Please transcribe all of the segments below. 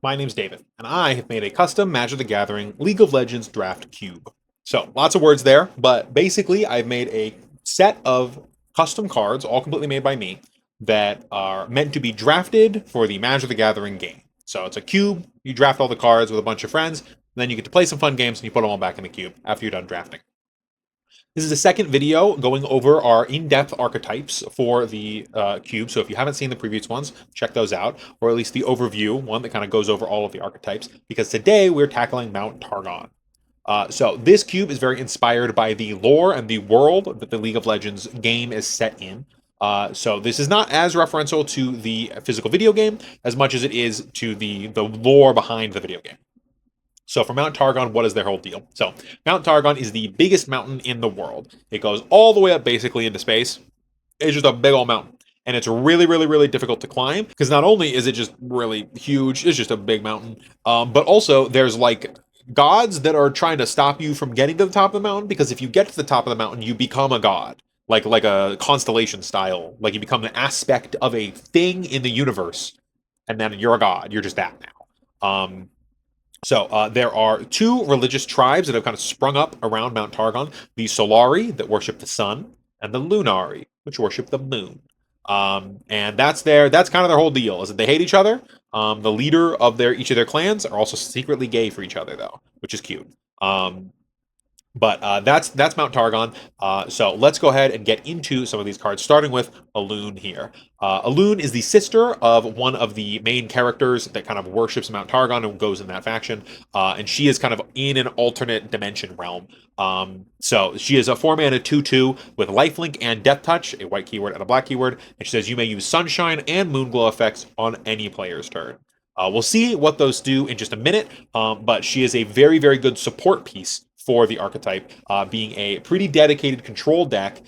My name's David, and I have made a custom Magic the Gathering League of Legends draft cube. So, lots of words there, but basically, I've made a set of custom cards, all completely made by me, that are meant to be drafted for the Magic the Gathering game. So, it's a cube, you draft all the cards with a bunch of friends, and then you get to play some fun games and you put them all back in the cube after you're done drafting. This is the second video going over our in-depth archetypes for the cube. So if you haven't seen the previous ones, check those out, or at least the overview one that kind of goes over all of the archetypes, because today we're tackling Mount Targon. So this cube is very inspired by the lore and the world that the League of Legends game is set in. So this is not as referential to the physical video game as much as it is to the lore behind the video game. So for Mount Targon, what is their whole deal? So Mount Targon is the biggest mountain in the world. It goes all the way up basically into space. It's just a big old mountain. And it's really, really, really difficult to climb because not only is it just really huge, it's just a big mountain, but also there's like gods that are trying to stop you from getting to the top of the mountain, because if you get to the top of the mountain, you become a god. Like a constellation style. Like you become an aspect of a thing in the universe. And then you're a god. You're just that now. So there are two religious tribes that have kind of sprung up around Mount Targon: the Solari, that worship the sun, and the Lunari, which worship the moon. And that's kind of their whole deal, is that they hate each other. The leader of each of their clans are also secretly gay for each other, though, which is cute. But that's Mount Targon. So let's go ahead and get into some of these cards, starting with Elune here. Elune is the sister of one of the main characters that kind of worships Mount Targon and goes in that faction. And she is kind of in an alternate dimension realm. So she is a 4-mana 2/2 with lifelink and death touch, a white keyword and a black keyword. And she says you may use sunshine and moonglow effects on any player's turn. We'll see what those do in just a minute, but she is a very, very good support piece for the archetype, being a pretty dedicated control deck.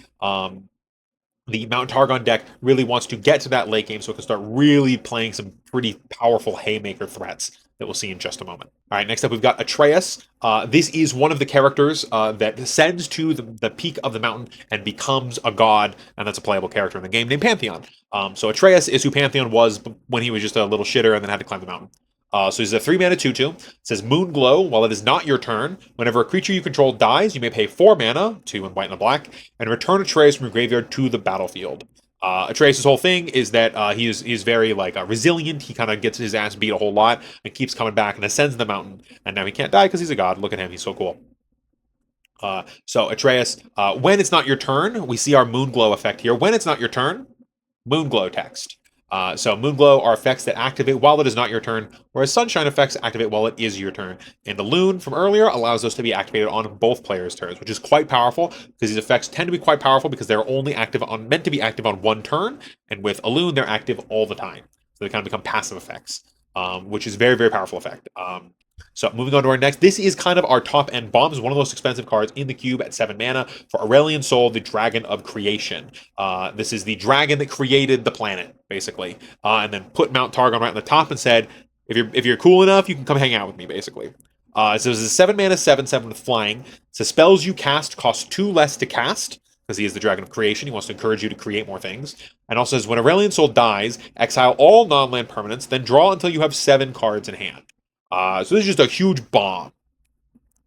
The Mount Targon deck really wants to get to that late game so it can start really playing some pretty powerful haymaker threats that we'll see in just a moment. All right, next up we've got Atreus. This is one of the characters that ascends to the peak of the mountain and becomes a god, and that's a playable character in the game named Pantheon. So Atreus is who Pantheon was when he was just a little shitter and then had to climb the mountain. So he's a 3-mana 2/2. It says Moonglow. While it is not your turn, whenever a creature you control dies, you may pay 4 mana, 2 in white and a black, and return Atreus from your graveyard to the battlefield. Atreus' whole thing is that he's very resilient. He kind of gets his ass beat a whole lot and keeps coming back and ascends the mountain. And now he can't die because he's a god. Look at him. He's so cool. So Atreus, when it's not your turn, we see our Moonglow effect here. When it's not your turn, Moonglow text. So Moonglow are effects that activate while it is not your turn, whereas Sunshine effects activate while it is your turn. And the Loon from earlier allows those to be activated on both players' turns, which is quite powerful because these effects tend to be quite powerful because they're only meant to be active on one turn, and with a Loon they're active all the time. So they kind of become passive effects, which is a very, very powerful effect. So moving on to our next, this is kind of our top end bomb. This is one of the most expensive cards in the cube at 7 mana for Aurelion Sol, the Dragon of Creation. This is the dragon that created the planet, basically, and then put Mount Targon right on the top and said, if you're cool enough, you can come hang out with me, basically. So this is a 7 mana 7/7 with flying. So spells you cast cost 2 less to cast, because he is the Dragon of Creation. He wants to encourage you to create more things. And also says, when Aurelion Sol dies, exile all non-land permanents, then draw until you have 7 cards in hand. So this is just a huge bomb.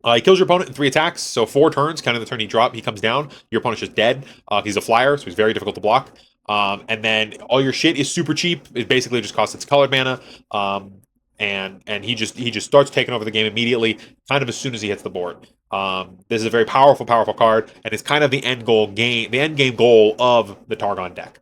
He kills your opponent in 3 attacks, so 4 turns, counting the turn he dropped, he comes down. Your opponent's just dead. He's a flyer, so he's very difficult to block. And then all your shit is super cheap. It basically just costs its colored mana. And he just starts taking over the game immediately, kind of as soon as he hits the board. This is a very powerful, powerful card, and it's kind of the end game goal of the Targon deck.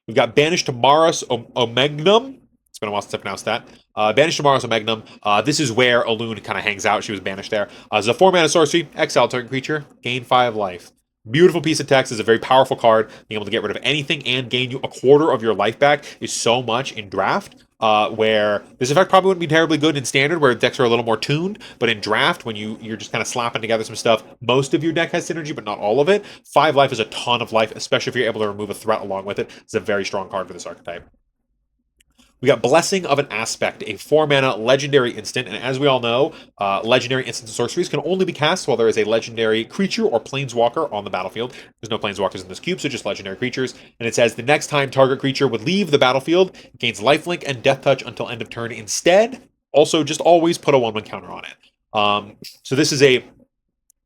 We've got Banished to Maris Omegnum. It's been a while since I pronounced that. Banished to Maris Omegnum. This is where Elune kind of hangs out. She was banished there. It's a 4-mana sorcery. Exile target creature. Gain 5 life. Beautiful piece of text. Is a very powerful card. Being able to get rid of anything and gain you a quarter of your life back is so much in draft. Where this effect probably wouldn't be terribly good in standard, where decks are a little more tuned. But in draft, when you're just kind of slapping together some stuff, most of your deck has synergy, but not all of it. 5 life is a ton of life, especially if you're able to remove a threat along with it. It's a very strong card for this archetype. We got Blessing of an Aspect, a 4-mana legendary instant, and as we all know, legendary instants and sorceries can only be cast while there is a legendary creature or planeswalker on the battlefield. There's no planeswalkers in this cube, so just legendary creatures. And it says the next time target creature would leave the battlefield, it gains lifelink and death touch until end of turn instead. Also, just always put a 1/1 counter on it. So this is a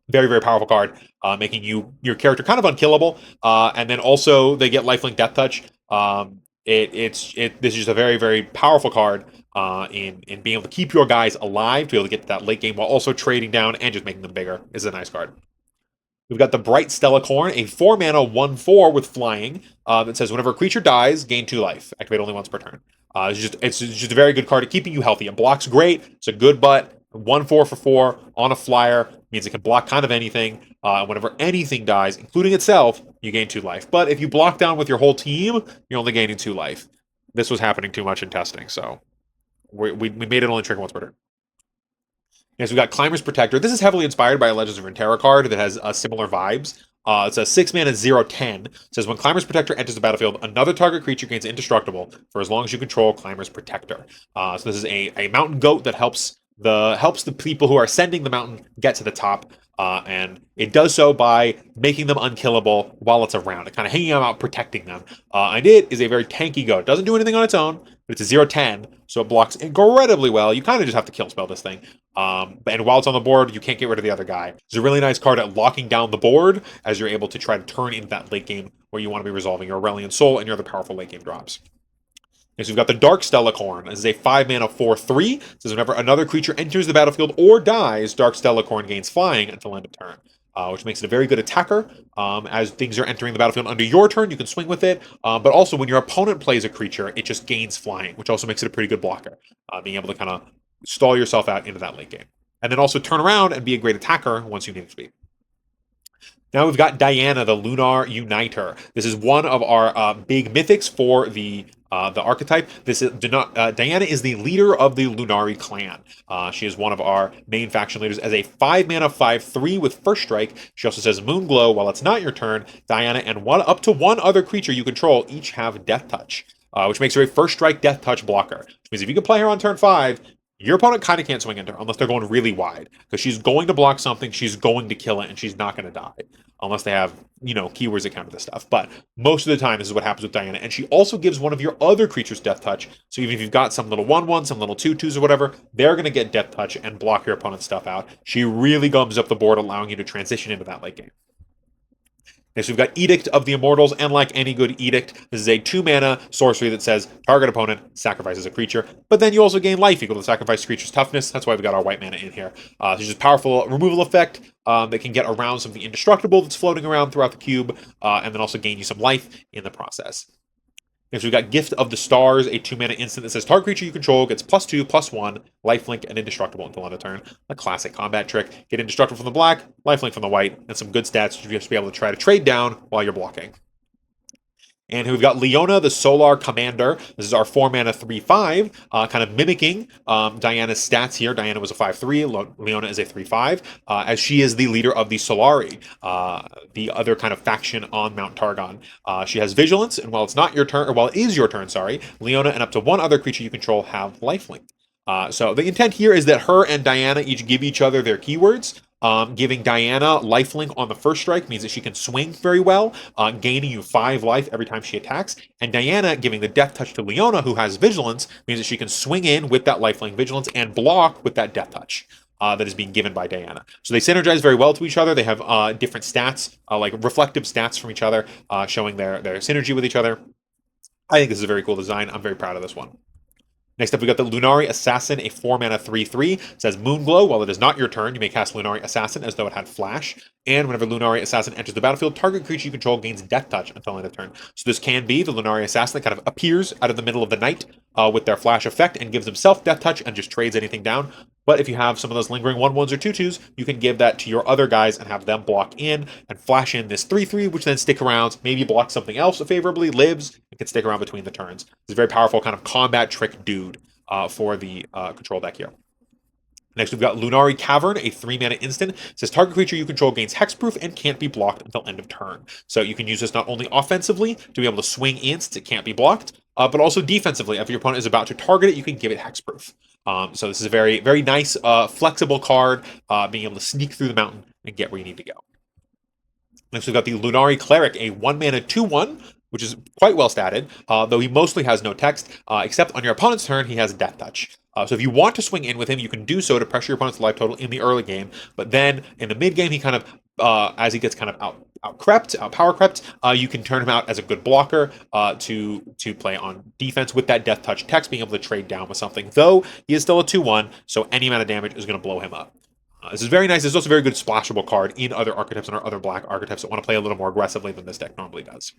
very, very powerful card, making your character kind of unkillable. And then also they get lifelink death touch. This is just a very, very powerful card in being able to keep your guys alive, to be able to get to that late game while also trading down and just making them bigger. Is a nice card. We've got the Bright Stellacorn, a 4-mana 1/4 with flying that says whenever a creature dies, gain 2 life. Activate only once per turn. It's just a very good card at keeping you healthy. It blocks great. It's a good butt. 1/4 for 4 on a flyer means it can block kind of anything. Whenever anything dies, including itself, you gain 2 life. But if you block down with your whole team, you're only gaining 2 life. This was happening too much in testing, so we made it only trigger once per turn. Next, we got Climber's Protector. This is heavily inspired by a Legends of Runeterra card that has similar vibes. It's a 6-mana 0/10. It says when Climber's Protector enters the battlefield, another target creature gains indestructible for as long as you control Climber's Protector. So this is a mountain goat that helps the people who are ascending the mountain get to the top. And it does so by making them unkillable while it's around. It kind of hanging them out, protecting them. And it is a very tanky goat. It doesn't do anything on its own, but it's a 0/10, so it blocks incredibly well. You kind of just have to kill spell this thing. And while it's on the board, you can't get rid of the other guy. It's a really nice card at locking down the board as you're able to try to turn into that late game where you want to be resolving your Aurelion Soul and your other powerful late game drops. Next, we've got the Dark Stellacorn. This is a 5-mana 4/3. It says whenever another creature enters the battlefield or dies, Dark Stellacorn gains flying until end of turn, which makes it a very good attacker. As things are entering the battlefield under your turn, you can swing with it. But also, when your opponent plays a creature, it just gains flying, which also makes it a pretty good blocker, being able to kind of stall yourself out into that late game. And then also turn around and be a great attacker once you need it to be. Now we've got Diana, the Lunar Uniter. This is one of our big mythics for the archetype. Diana is the leader of the Lunari clan. She is one of our main faction leaders as a 5-mana 5/3 with first strike. She also says Moonglow. While it's not your turn, Diana and up to one other creature you control each have death touch, which makes her a first strike death touch blocker. Which means if you can play her on turn 5, your opponent kind of can't swing into her unless they're going really wide, because she's going to block something, she's going to kill it, and she's not going to die unless they have, keywords that counter this stuff. But most of the time, this is what happens with Diana. And she also gives one of your other creatures death touch. So even if you've got some little 1/1, some little 2/2s or whatever, they're going to get death touch and block your opponent's stuff out. She really gums up the board, allowing you to transition into that late game. Next, we've got Edict of the Immortals, and like any good Edict, this is a 2-mana sorcery that says target opponent sacrifices a creature, but then you also gain life equal to the sacrificed creature's toughness. That's why we got our white mana in here. This is a powerful removal effect that can get around some of the indestructible that's floating around throughout the cube, and then also gain you some life in the process. Next, we've got Gift of the Stars, a 2-mana instant that says target creature you control gets +2/+1, lifelink, and indestructible until end of turn. A classic combat trick. Get indestructible from the black, lifelink from the white, and some good stats you have to be able to try to trade down while you're blocking. And we've got Leona, the Solar Commander. This is our 4-mana 3/5, kind of mimicking Diana's stats here. Diana was a 5/3, Leona is a 3/5, as she is the leader of the Solari, the other kind of faction on Mount Targon. She has Vigilance, and while it's not your turn, or while it is your turn, Leona and up to one other creature you control have lifelink. So the intent here is that her and Diana each give each other their keywords. Giving Diana lifelink on the first strike means that she can swing very well, gaining you 5 life every time she attacks. And Diana giving the death touch to Leona, who has Vigilance, means that she can swing in with that lifelink Vigilance and block with that death touch that is being given by Diana. So they synergize very well to each other. They have different stats, like reflective stats from each other, showing their synergy with each other. I think this is a very cool design. I'm very proud of this one. Next up, we got the Lunari Assassin, a 4-mana 3/3. It says Moonglow. While it is not your turn, you may cast Lunari Assassin as though it had flash. And whenever Lunari Assassin enters the battlefield, target creature you control gains death touch until end of turn. So this can be the Lunari Assassin that kind of appears out of the middle of the night with their flash effect and gives himself death touch and just trades anything down. But if you have some of those lingering 1/1s or 2/2s, you can give that to your other guys and have them block in and flash in this 3/3, which then stick around, maybe block something else favorably, lives, and can stick around between the turns. It's a very powerful kind of combat trick dude for the control deck here. Next, we've got Lunari Cavern, a 3-mana instant. It says target creature you control gains hexproof and can't be blocked until end of turn. So you can use this not only offensively to be able to swing in since it can't be blocked, but also defensively. If your opponent is about to target it, you can give it hexproof. So this is a very, very nice, flexible card, being able to sneak through the mountain and get where you need to go. Next, we've got the Lunari Cleric, a 1-mana 2/1, which is quite well statted, though he mostly has no text, except on your opponent's turn, he has Death Touch. So if you want to swing in with him, you can do so to pressure your opponent's life total in the early game, but then in the mid game, he kind of, as he gets kind of out power crept, you can turn him out as a good blocker to play on defense with that Death Touch text, being able to trade down with something, though he is still a 2/1, so any amount of damage is going to blow him up. This is very nice. This is also a very good splashable card in other archetypes and our other black archetypes that want to play a little more aggressively than this deck normally does.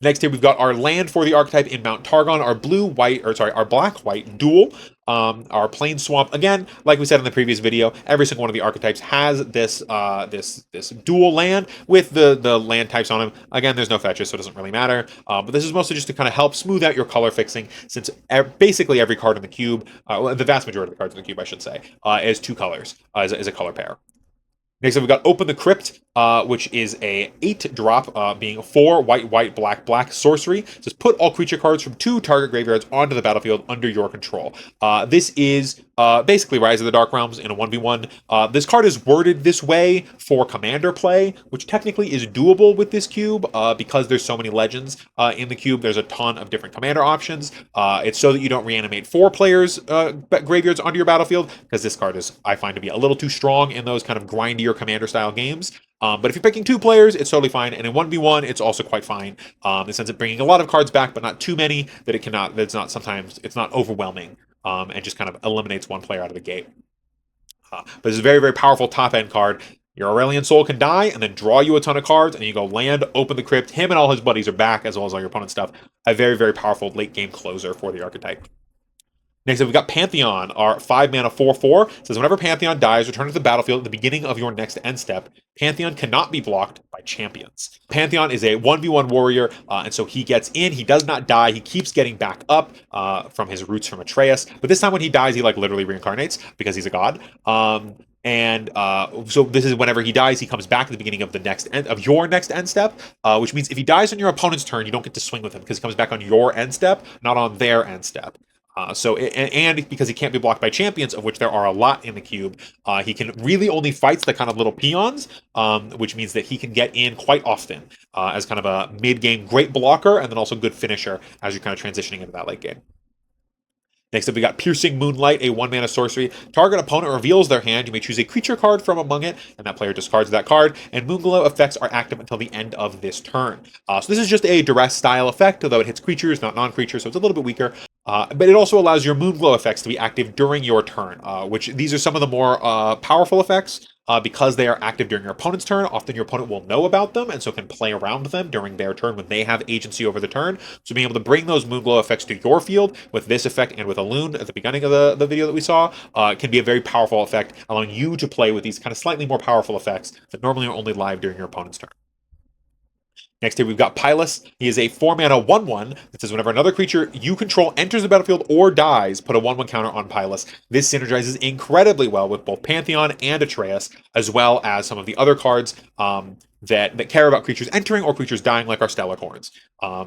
Next here, we've got our land for the archetype in Mount Targon, our black-white duel, our plain swamp. Again, like we said in the previous video, every single one of the archetypes has this this dual land with the land types on them. Again, there's no fetches, so it doesn't really matter. But this is mostly just to kind of help smooth out your color fixing, since basically every card in the cube, the vast majority of the cards in the cube, I should say, is 2 colors, is a color pair. Next up, we've got Open the Crypt, which is a 8-drop, being 4 white, black sorcery. It says put all creature cards from 2 target graveyards onto the battlefield under your control. This is basically Rise of the Dark Realms in a 1v1. This card is worded this way for commander play, which technically is doable with this cube because there's so many legends in the cube. There's a ton of different commander options. It's so that you don't reanimate 4 players' graveyards onto your battlefield, because this card is, I find, to be a little too strong in those kind of grindier commander style games. But if you're picking 2 players, it's totally fine, and in 1v1, it's also quite fine. In the sense of bringing a lot of cards back, but not too many that it's not overwhelming, and just kind of eliminates 1 player out of the gate. But it's a very, very powerful top end card. Your Aurelian Soul can die and then draw you a ton of cards, and you go land, Open the Crypt. Him and all his buddies are back, as well as all your opponent's stuff. A very, very powerful late game closer for the archetype. Next up, we've got Pantheon, our 5-mana 4/4. It says whenever Pantheon dies, return to the battlefield at the beginning of your next end step. Pantheon cannot be blocked by champions. Pantheon is a 1v1 warrior, and so he gets in. He does not die. He keeps getting back up from his roots from Atreus. But this time when he dies, he literally reincarnates because he's a god. So this is whenever he dies, he comes back at the beginning of your next end step, which means if he dies on your opponent's turn, you don't get to swing with him because he comes back on your end step, not on their end step. And because he can't be blocked by champions, of which there are a lot in the cube, he can really only fights the kind of little peons, which means that he can get in quite often as kind of a mid-game great blocker, and then also good finisher as you're kind of transitioning into that late game. Next up, we got Piercing Moonlight, a 1-mana sorcery. Target opponent reveals their hand. You may choose a creature card from among it, and that player discards that card. And Moonglow effects are active until the end of this turn. So this is just a duress style effect, although it hits creatures, not non-creatures, so it's a little bit weaker. But it also allows your Moonglow effects to be active during your turn, which these are some of the more powerful effects. Because they are active during your opponent's turn, often your opponent will know about them and so can play around them during their turn when they have agency over the turn. So being able to bring those Moonglow effects to your field with this effect and with a Loon at the beginning of the video that we saw can be a very powerful effect, allowing you to play with these kind of slightly more powerful effects that normally are only live during your opponent's turn. Next here, we've got Pylus. He is a 4-mana 1/1 that says whenever another creature you control enters the battlefield or dies, put a 1/1 counter on Pylus. This synergizes incredibly well with both Pantheon and Atreus, as well as some of the other cards that care about creatures entering or creatures dying, like our Stellar Horns.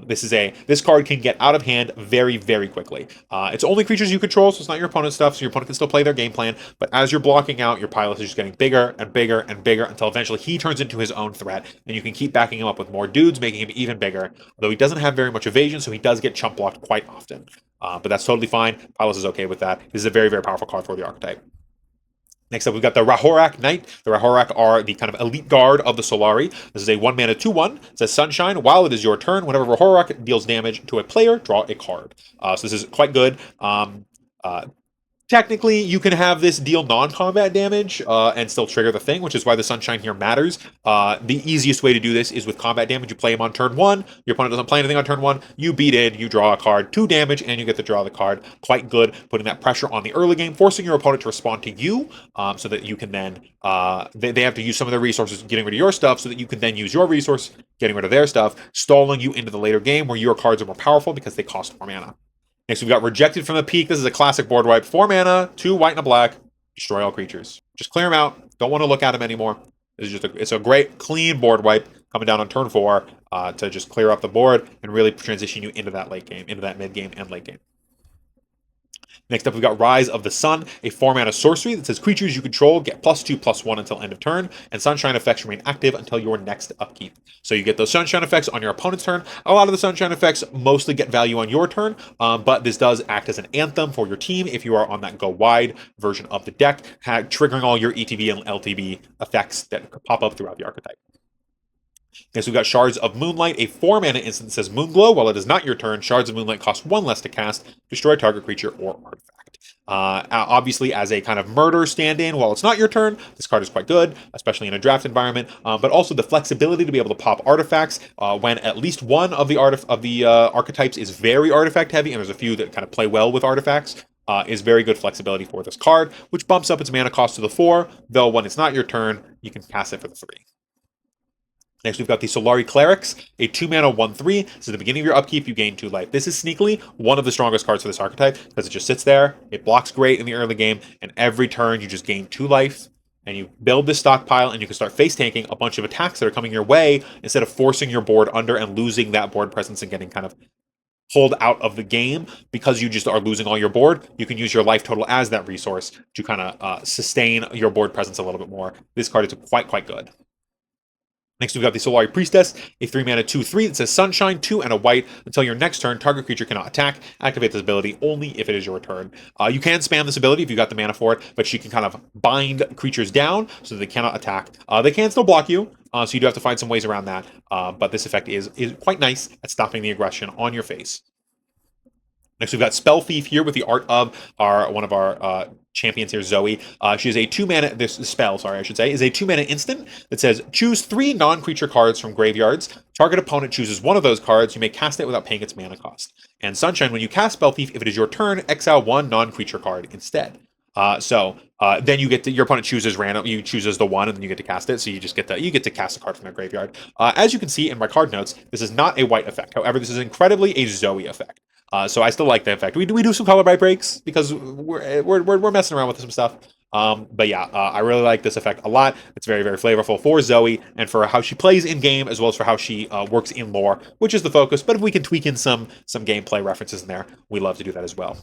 This card can get out of hand very, very quickly. It's only creatures you control, so it's not your opponent's stuff, so your opponent can still play their game plan, but as you're blocking out, your Pylus is just getting bigger and bigger and bigger until eventually he turns into his own threat, and you can keep backing him up with more dudes, making him even bigger, although he doesn't have very much evasion, so he does get chump blocked quite often. But that's totally fine. Pylus is okay with that. This is a very, very powerful card for the archetype. Next up, we've got the Rahorak Knight. The Rahorak are the kind of elite guard of the Solari. This is a 1-mana 2/1. It says Sunshine. While it is your turn, whenever Rahorak deals damage to a player, draw a card. So this is quite good. Technically, you can have this deal non-combat damage and still trigger the thing, which is why the Sunshine here matters. The easiest way to do this is with combat damage. You play him on turn 1. Your opponent doesn't play anything on turn 1. You beat it. You draw a card, 2 damage, and you get to draw the card. Quite good, putting that pressure on the early game, forcing your opponent to respond to you so that you can then... they have to use some of their resources getting rid of your stuff so that you can then use your resource getting rid of their stuff, stalling you into the later game where your cards are more powerful because they cost more mana. Next, we've got Rejected from the Peak. This is a classic board wipe. 4 mana, 2 white and a black. Destroy all creatures. Just clear them out. Don't want to look at them anymore. It's a great, clean board wipe coming down on turn 4 to just clear up the board and really transition you into that late game, into that mid game and late game. Next up, we've got Rise of the Sun, a 4-mana sorcery that says creatures you control get +2/+1 until end of turn, and Sunshine effects remain active until your next upkeep. So you get those Sunshine effects on your opponent's turn. A lot of the Sunshine effects mostly get value on your turn, but this does act as an anthem for your team if you are on that go wide version of the deck, triggering all your ETB and LTB effects that pop up throughout the archetype. Okay, so we've got Shards of Moonlight, a 4-mana instant that says Moonglow. While it is not your turn, Shards of Moonlight cost 1 less to cast. Destroy target creature or artifact. Obviously, as a kind of murder stand-in, while it's not your turn, this card is quite good, especially in a draft environment. But also the flexibility to be able to pop artifacts when at least one of the archetypes is very artifact heavy, and there's a few that kind of play well with artifacts. Is very good flexibility for this card, which bumps up its mana cost to the 4, though when it's not your turn, you can cast it for the 3. Next, we've got the Solari Clerics, a 2-mana 1/3. So at the beginning of your upkeep, you gain 2 life. This is sneakily one of the strongest cards for this archetype because it just sits there. It blocks great in the early game, and every turn you just gain 2 life. And you build this stockpile, and you can start face tanking a bunch of attacks that are coming your way instead of forcing your board under and losing that board presence and getting kind of pulled out of the game because you just are losing all your board. You can use your life total as that resource to kind of sustain your board presence a little bit more. This card is quite good. Next, we've got the Solari Priestess, a 3-mana 2/3 that says Sunshine, 2 and a white. Until your next turn, target creature cannot attack. Activate this ability only if it is your turn. You can spam this ability if you got the mana for it, but she can kind of bind creatures down so that they cannot attack. They can still block you, so you do have to find some ways around that. But this effect is quite nice at stopping the aggression on your face. Next, we've got Spell Thief here with the art of one of our champions here, Zoe. She is a 2-mana, this spell, sorry, I should say, is a 2-mana instant that says choose 3 non-creature cards from graveyards. Target opponent chooses one of those cards. You may cast it without paying its mana cost. And Sunshine, when you cast Spell Thief, if it is your turn, exile 1 non-creature card instead. Then you get your opponent chooses random. You chooses the 1, and then you get to cast it. So you just get to cast a card from their graveyard. As you can see in my card notes, this is not a white effect. However, this is incredibly a Zoe effect. So I still like the effect. We do some color bright breaks because we're messing around with some stuff. But yeah, I really like this effect a lot. It's very flavorful for Zoe and for how she plays in game, as well as for how she works in lore, which is the focus. But if we can tweak in some gameplay references in there, we love to do that as well.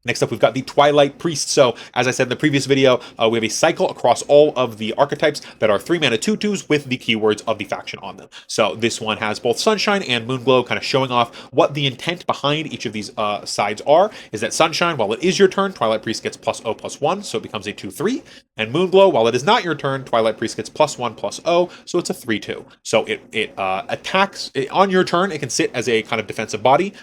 Next up, we've got the Twilight Priest. So, as I said in the previous video, we have a cycle across all of the archetypes that are 3-mana 2/2s with the keywords of the faction on them. So, this one has both Sunshine and Moonglow, kind of showing off what the intent behind each of these sides are. Is that Sunshine, while it is your turn, Twilight Priest gets +0/+1, so it becomes a 2/3. And Moonglow, while it is not your turn, Twilight Priest gets +1/+0, so it's a 3/2. So, it attacks on your turn. It can sit as a kind of defensive body,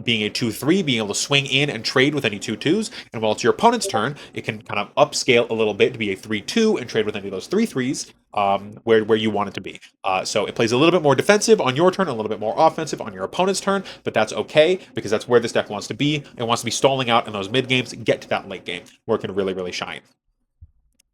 being a 2/3, being able to swing in and trade with any 2/2s, and while it's your opponent's turn, it can kind of upscale a little bit to be a 3/2 and trade with any of those 3/3s where you want it to be. So it plays a little bit more defensive on your turn, a little bit more offensive on your opponent's turn, but that's okay because that's where this deck wants to be. It wants to be stalling out in those mid games, get to that late game where it can really shine.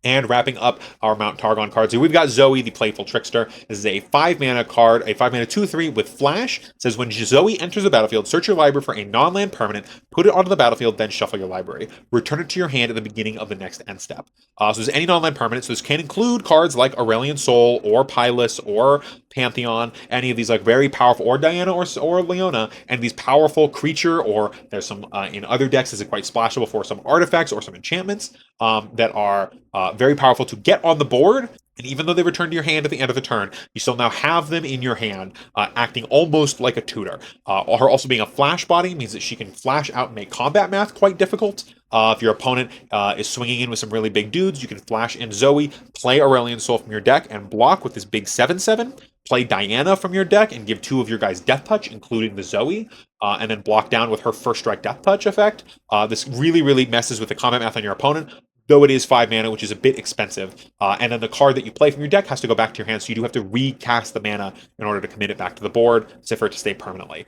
And wrapping up our Mount Targon cards here, we've got Zoe, the Playful Trickster. This is a 5-mana card, a 5-mana 2/3 with Flash. It says when Zoe enters the battlefield, search your library for a non-land permanent, put it onto the battlefield, then shuffle your library. Return it to your hand at the beginning of the next end step. So there's any non-land permanent, so this can include cards like Aurelian Soul, or Pylus, or Pantheon, any of these like very powerful, or Diana, or Leona, and these powerful creature, or there's some, in other decks, is it quite splashable for some artifacts or some enchantments that are very powerful to get on the board. And even though they return to your hand at the end of the turn, you still now have them in your hand, acting almost like a tutor. Her also being a flash body means that she can flash out and make combat math quite difficult. If your opponent is swinging in with some really big dudes, you can flash in Zoe, play Aurelian Soul from your deck, and block with this big 7/7. Play Diana from your deck and give 2 of your guys Death Touch, including the Zoe, and then block down with her First Strike Death Touch effect. This really messes with the combat math on your opponent, though it is 5 mana, which is a bit expensive. And then the card that you play from your deck has to go back to your hand, so you do have to recast the mana in order to commit it back to the board, so for it to stay permanently.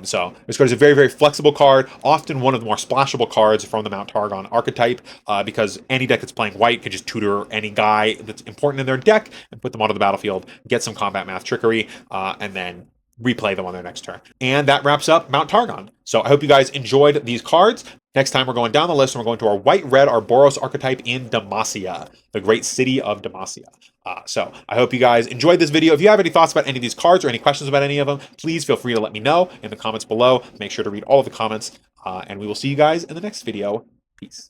So this card is a very flexible card, often one of the more splashable cards from the Mount Targon archetype, because any deck that's playing white can just tutor any guy that's important in their deck and put them onto the battlefield, get some combat math trickery, and then replay them on their next turn. And that wraps up Mount Targon. So I hope you guys enjoyed these cards. Next time we're going down the list and we're going to our white-red Arboros archetype in Demacia, the great city of Demacia. So I hope you guys enjoyed this video. If you have any thoughts about any of these cards or any questions about any of them, please feel free to let me know in the comments below. Make sure to read all of the comments, and we will see you guys in the next video. Peace.